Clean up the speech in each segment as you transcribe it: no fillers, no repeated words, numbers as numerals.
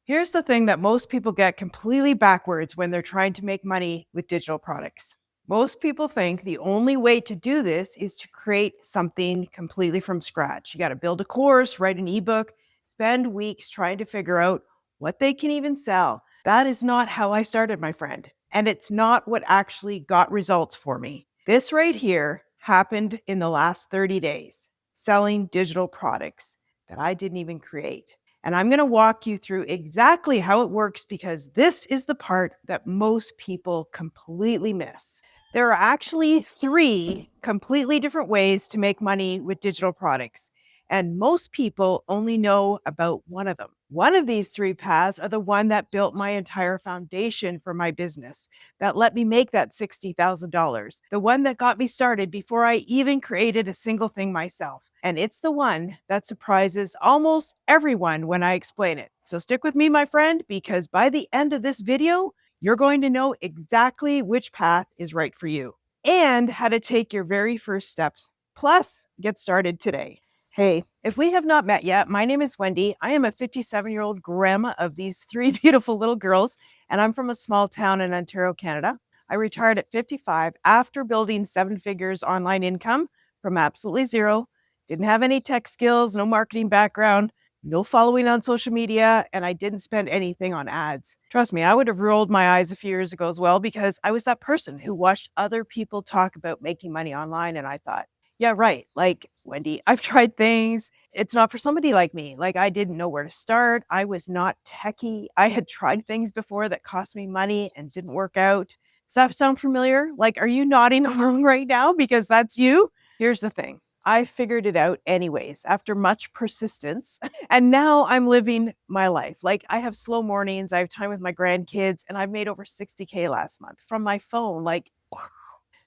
Here's the thing that most people get completely backwards when they're trying to make money with digital products. Most people think the only way to do this is to create something completely from scratch. You got to build a course, write an ebook, spend weeks trying to figure out what they can even sell. That is not how I started, my friend. And it's not what actually got results for me. This right here happened in the last 30 days, selling digital products that I didn't even create. And I'm going to walk you through exactly how it works because this is the part that most people completely miss. There are actually three completely different ways to make money with digital products, and most people only know about one of them. One of these three paths are the one that built my entire foundation for my business, that let me make that $60,000, the one that got me started before I even created a single thing myself. And it's the one that surprises almost everyone when I explain it. So stick with me, my friend, because by the end of this video, you're going to know exactly which path is right for you and how to take your very first steps. Plus, get started today. Hey, if we have not met yet, my name is Wendy. I am a 57-year-old grandma of these three beautiful little girls, and I'm from a small town in Ontario, Canada. I retired at 55 after building seven figures online income from absolutely zero. Didn't have any tech skills, no marketing background, no following on social media, and I didn't spend anything on ads. Trust me, I would have rolled my eyes a few years ago as well because I was that person who watched other people talk about making money online, and I thought, yeah, right. Like, Wendy, I've tried things. It's not for somebody like me. Like, I didn't know where to start. I was not techie. I had tried things before that cost me money and didn't work out. Does that sound familiar? Like, are you nodding along right now? Because that's you. Here's the thing. I figured it out anyways after much persistence. And now I'm living my life. Like, I have slow mornings, I have time with my grandkids, and I've made over 60K last month from my phone. Like,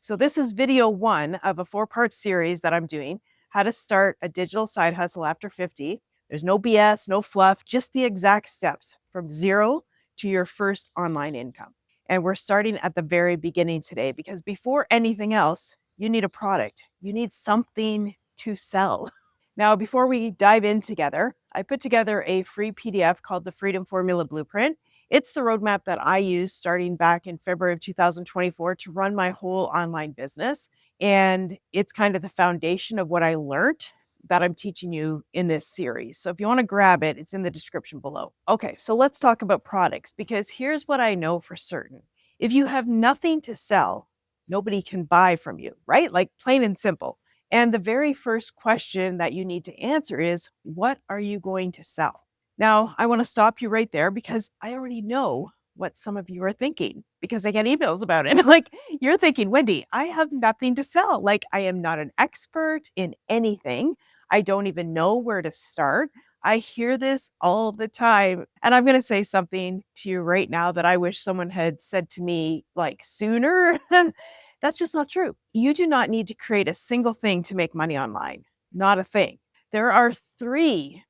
so this is video one of a 4-part series that I'm doing, how to start a digital side hustle after 50. There's no BS, no fluff, just the exact steps from zero to your first online income. And we're starting at the very beginning today because before anything else, you need a product. You need something to sell. Now, before we dive in together, I put together a free PDF called the Freedom Formula Blueprint. It's the roadmap that I used starting back in February of 2024 to run my whole online business. And it's kind of the foundation of what I learned that I'm teaching you in this series. So if you want to grab it, it's in the description below. Okay, so let's talk about products because here's what I know for certain. If you have nothing to sell, nobody can buy from you, right? Like plain and simple. And the very first question that you need to answer is, what are you going to sell? Now, I want to stop you right there because I already know what some of you are thinking because I get emails about it. Like, you're thinking, Wendy, I have nothing to sell. Like, I am not an expert in anything. I don't even know where to start. I hear this all the time. And I'm going to say something to you right now that I wish someone had said to me like sooner. That's just not true. You do not need to create a single thing to make money online. Not a thing. There are three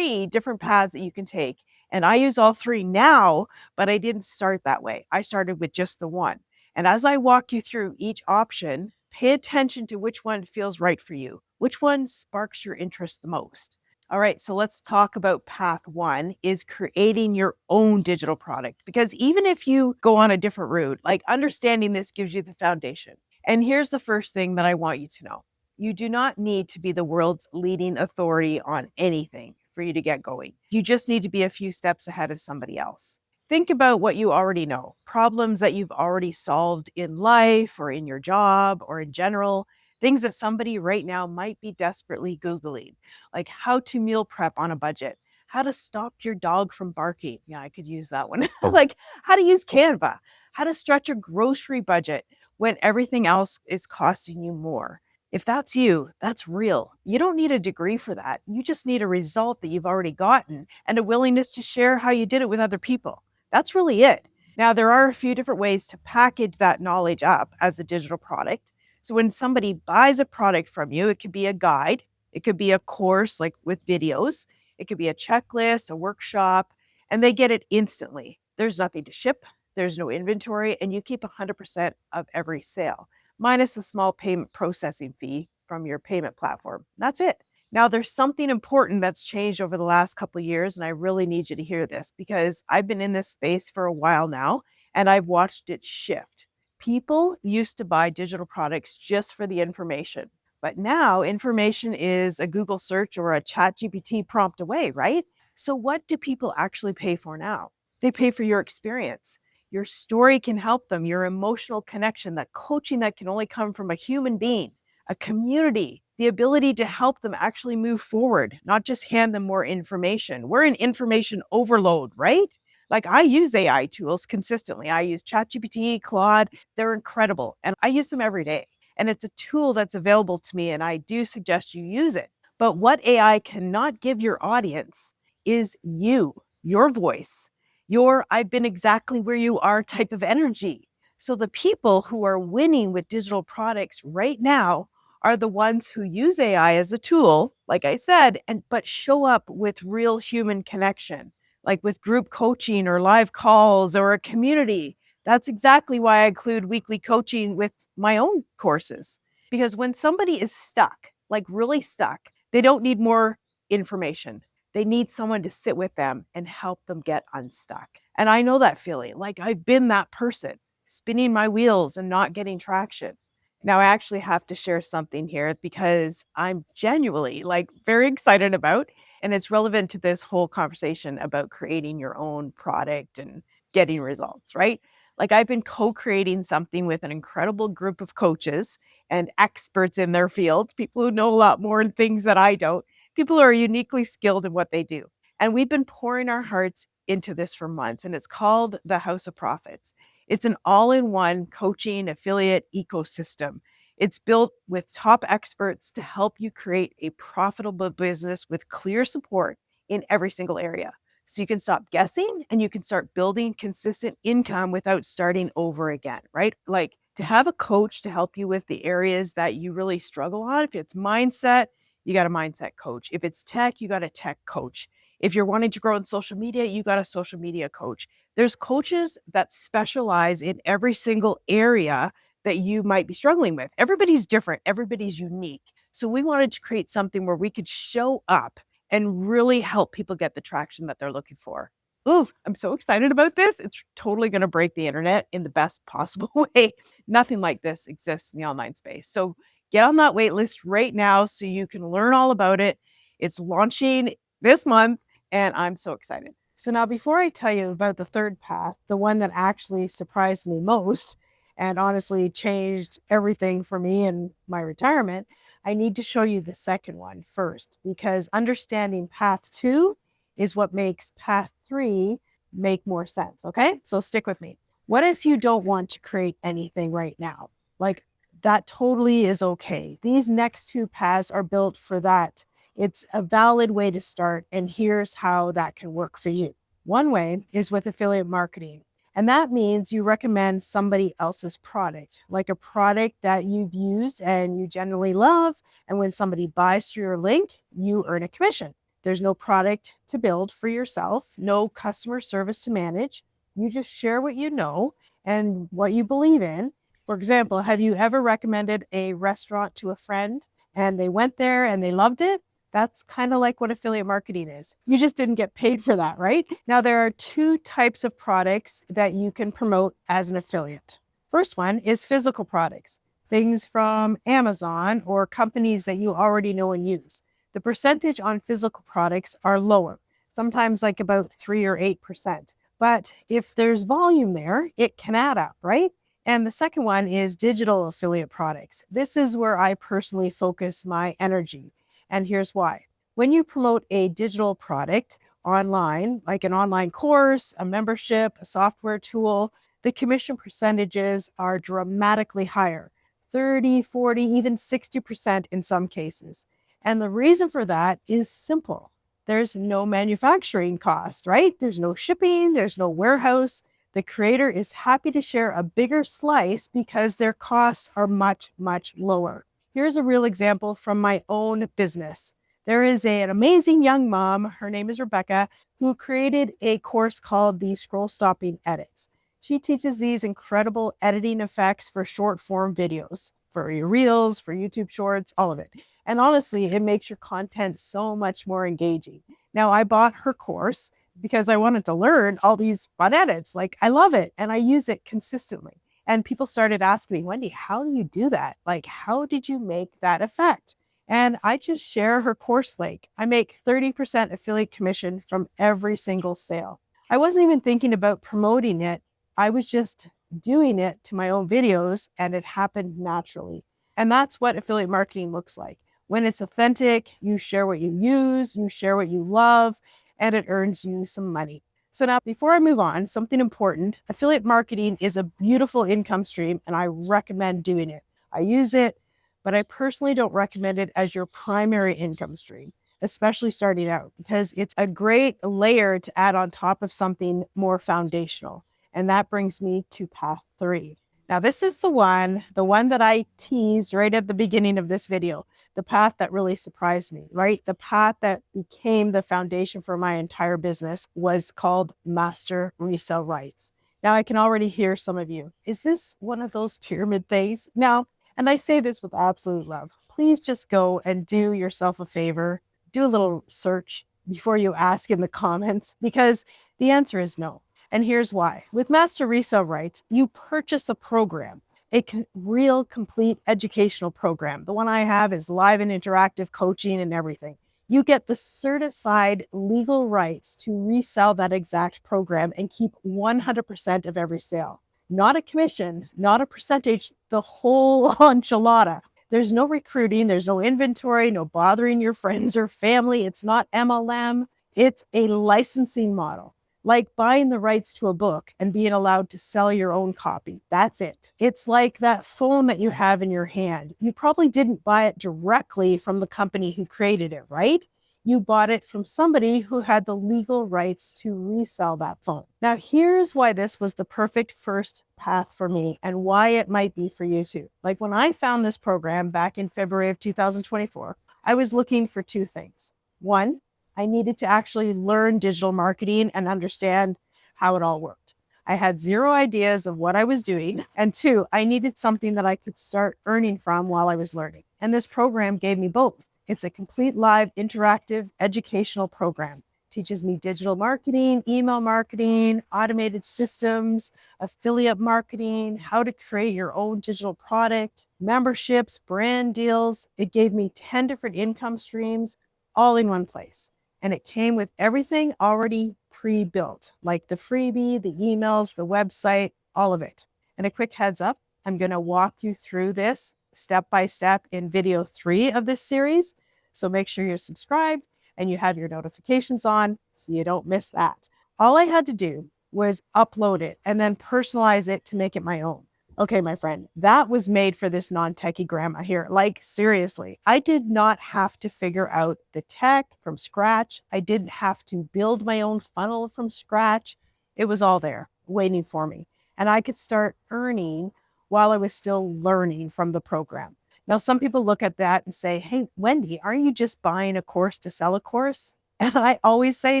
different paths that you can take. And I use all three now, but I didn't start that way. I started with just the one. And as I walk you through each option, pay attention to which one feels right for you, which one sparks your interest the most. All right, so let's talk about path one is creating your own digital product. Because even if you go on a different route, like understanding this gives you the foundation. And here's the first thing that I want you to know. You do not need to be the world's leading authority on anything for you to get going. You just need to be a few steps ahead of somebody else. Think about what you already know, problems that you've already solved in life or in your job or in general, things that somebody right now might be desperately Googling, like how to meal prep on a budget, how to stop your dog from barking. Yeah, I could use that one. Like how to use Canva, how to stretch a grocery budget when everything else is costing you more. If that's you, that's real. You don't need a degree for that. You just need a result that you've already gotten and a willingness to share how you did it with other people. That's really it. Now, there are a few different ways to package that knowledge up as a digital product. So when somebody buys a product from you, it could be a guide, it could be a course like with videos, it could be a checklist, a workshop, and they get it instantly. There's nothing to ship, there's no inventory, and you keep 100% of every sale minus a small payment processing fee from your payment platform. That's it. Now, there's something important that's changed over the last couple of years, and I really need you to hear this because I've been in this space for a while now and I've watched it shift. People used to buy digital products just for the information, but now information is a Google search or a chat GPT prompt away, right? So, what do people actually pay for now? They pay for your experience. Your story can help them, your emotional connection, that coaching that can only come from a human being, a community, the ability to help them actually move forward, not just hand them more information. We're in information overload, right? Like I use AI tools consistently. I use ChatGPT, Claude. They're incredible. And I use them every day. And it's a tool that's available to me. And I do suggest you use it. But what AI cannot give your audience is you, your voice, your I've been exactly where you are type of energy. So the people who are winning with digital products right now are the ones who use AI as a tool, like I said, and but show up with real human connection, like with group coaching or live calls or a community. That's exactly why I include weekly coaching with my own courses. Because when somebody is stuck, like really stuck, they don't need more information. They need someone to sit with them and help them get unstuck. And I know that feeling. Like I've been that person spinning my wheels and not getting traction. Now, I actually have to share something here because I'm genuinely like very excited about, and it's relevant to this whole conversation about creating your own product and getting results, right? Like I've been co-creating something with an incredible group of coaches and experts in their field, people who know a lot more in things that I don't, people who are uniquely skilled in what they do. And we've been pouring our hearts into this for months, and it's called the House of Profits. It's an all in one coaching affiliate ecosystem. It's built with top experts to help you create a profitable business with clear support in every single area. So you can stop guessing and you can start building consistent income without starting over again, right? Like to have a coach to help you with the areas that you really struggle on. If it's mindset, you got a mindset coach. If it's tech, you got a tech coach. If you're wanting to grow in social media, you got a social media coach. There's coaches that specialize in every single area that you might be struggling with. Everybody's different, everybody's unique. So we wanted to create something where we could show up and really help people get the traction that they're looking for. Ooh, I'm so excited about this. It's totally going to break the internet in the best possible way. Nothing like this exists in the online space. So get on that wait list right now so you can learn all about it. It's launching this month and I'm so excited. So now before I tell you about the third path, the one that actually surprised me most and honestly changed everything for me in my retirement, I need to show you the second one first because understanding path 2 is what makes path 3 make more sense, okay? So stick with me. What if you don't want to create anything right now? Like that totally is okay. These next 2 paths are built for that. It's a valid way to start, and here's how that can work for you. One way is with affiliate marketing, and that means you recommend somebody else's product, like a product that you've used and you generally love. And when somebody buys through your link, you earn a commission. There's no product to build for yourself, no customer service to manage. You just share what you know and what you believe in. For example, have you ever recommended a restaurant to a friend and they went there and they loved it? That's kind of like what affiliate marketing is. You just didn't get paid for that, right? Now, there are 2 types of products that you can promote as an affiliate. First one is physical products, things from Amazon or companies that you already know and use. The percentage on physical products are lower, sometimes like about 3 or 8%. But if there's volume there, it can add up, right? And the second one is digital affiliate products. This is where I personally focus my energy. And here's why. When you promote a digital product online, like an online course, a membership, a software tool, the commission percentages are dramatically higher, 30, 40, even 60% in some cases. And the reason for that is simple. There's no manufacturing cost, right? There's no shipping, there's no warehouse. The creator is happy to share a bigger slice because their costs are much, much lower. Here's a real example from my own business. There is an amazing young mom, her name is Rebecca, who created a course called the Scroll Stopping Edits. She teaches these incredible editing effects for short form videos. for your reels, for YouTube shorts, all of it. And honestly, it makes your content so much more engaging. Now, I bought her course because I wanted to learn all these fun edits. Like, I love it and I use it consistently. And people started asking me, Wendy, how do you do that? Like, how did you make that effect? And I just share her course link. I make 30% affiliate commission from every single sale. I wasn't even thinking about promoting it. I was just doing it to my own videos and it happened naturally. And that's what affiliate marketing looks like. When it's authentic, you share what you use, you share what you love, and it earns you some money. So now, before I move on, something important, affiliate marketing is a beautiful income stream and I recommend doing it. I use it, but I personally don't recommend it as your primary income stream, especially starting out, because it's a great layer to add on top of something more foundational. And that brings me to path 3. Now, this is the one that I teased right at the beginning of this video, the path that really surprised me, right? The path that became the foundation for my entire business was called master resale rights. Now, I can already hear some of you. Is this one of those pyramid things? Now, and I say this with absolute love, please just go and do yourself a favor, do a little search before you ask in the comments, because the answer is no. And here's why. With master resale rights, you purchase a program, a real complete educational program. The one I have is live and interactive coaching and everything. You get the certified legal rights to resell that exact program and keep 100% of every sale. Not a commission, not a percentage, the whole enchilada. There's no recruiting, there's no inventory, no bothering your friends or family. It's not MLM, it's a licensing model. Like buying the rights to a book and being allowed to sell your own copy. That's it. It's like that phone that you have in your hand. You probably didn't buy it directly from the company who created it, right? You bought it from somebody who had the legal rights to resell that phone. Now, here's why this was the perfect first path for me and why it might be for you too. Like when I found this program back in February of 2024, I was looking for 2 things. One, I needed to actually learn digital marketing and understand how it all worked. I had 0 ideas of what I was doing. And 2, I needed something that I could start earning from while I was learning. And this program gave me both. It's a complete live interactive educational program. Teaches me digital marketing, email marketing, automated systems, affiliate marketing, how to create your own digital product, memberships, brand deals. It gave me 10 different income streams all in one place. And it came with everything already pre-built, like the freebie, the emails, the website, all of it. And a quick heads up, I'm going to walk you through this step by step in video 3 of this series. So make sure you're subscribed and you have your notifications on so you don't miss that. All I had to do was upload it and then personalize it to make it my own. Okay, my friend, that was made for this non-techie grandma here. Like, seriously, I did not have to figure out the tech from scratch. I didn't have to build my own funnel from scratch. It was all there waiting for me. And I could start earning while I was still learning from the program. Now, some people look at that and say, hey, Wendy, are you just buying a course to sell a course? And I always say,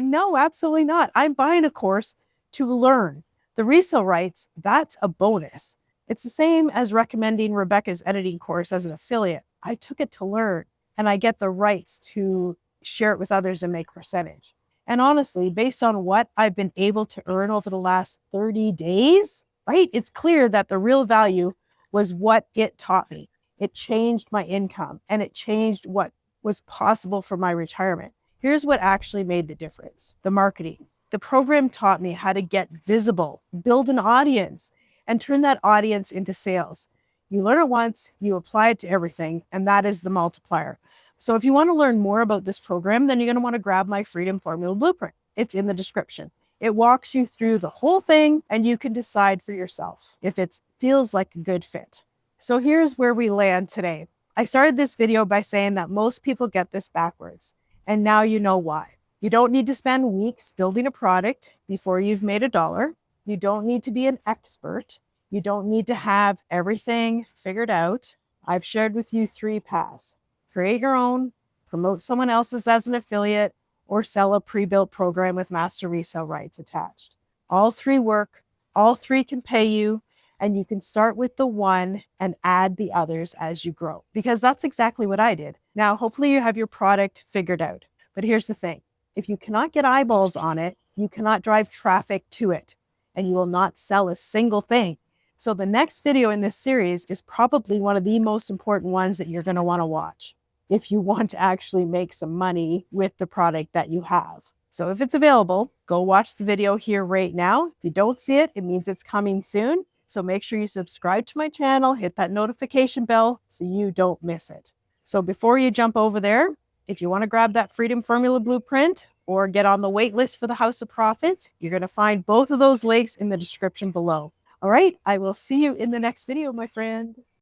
no, absolutely not. I'm buying a course to learn. The resale rights, that's a bonus. It's the same as recommending Rebecca's editing course as an affiliate. I took it to learn and I get the rights to share it with others and make percentage. And honestly, based on what I've been able to earn over the last 30 days, right? It's clear that the real value was what it taught me. It changed my income and it changed what was possible for my retirement. Here's what actually made the difference: the marketing. The program taught me how to get visible, build an audience, and turn that audience into sales. You learn it once, you apply it to everything, and that is the multiplier. So if you want to learn more about this program, then you're going to want to grab my Freedom Formula Blueprint. It's in the description. It walks you through the whole thing, and you can decide for yourself if it feels like a good fit. So here's where we land today. I started this video by saying that most people get this backwards, and now you know why. You don't need to spend weeks building a product before you've made $1. You don't need to be an expert. You don't need to have everything figured out. I've shared with you 3 paths: create your own, promote someone else's as an affiliate, or sell a pre-built program with master resale rights attached. All 3 work. All three can pay you, and you can start with the one and add the others as you grow, because that's exactly what I did. Now, hopefully you have your product figured out. But here's the thing. If you cannot get eyeballs on it, you cannot drive traffic to it, and you will not sell a single thing. So the next video in this series is probably one of the most important ones that you're going to want to watch if you want to actually make some money with the product that you have. So if it's available, go watch the video here right now. If you don't see it, it means it's coming soon. So make sure you subscribe to my channel, hit that notification bell so you don't miss it. So before you jump over there, if you want to grab that Freedom Formula Blueprint or get on the wait list for the House of Profits, you're going to find both of those links in the description below. All right, I will see you in the next video, my friend.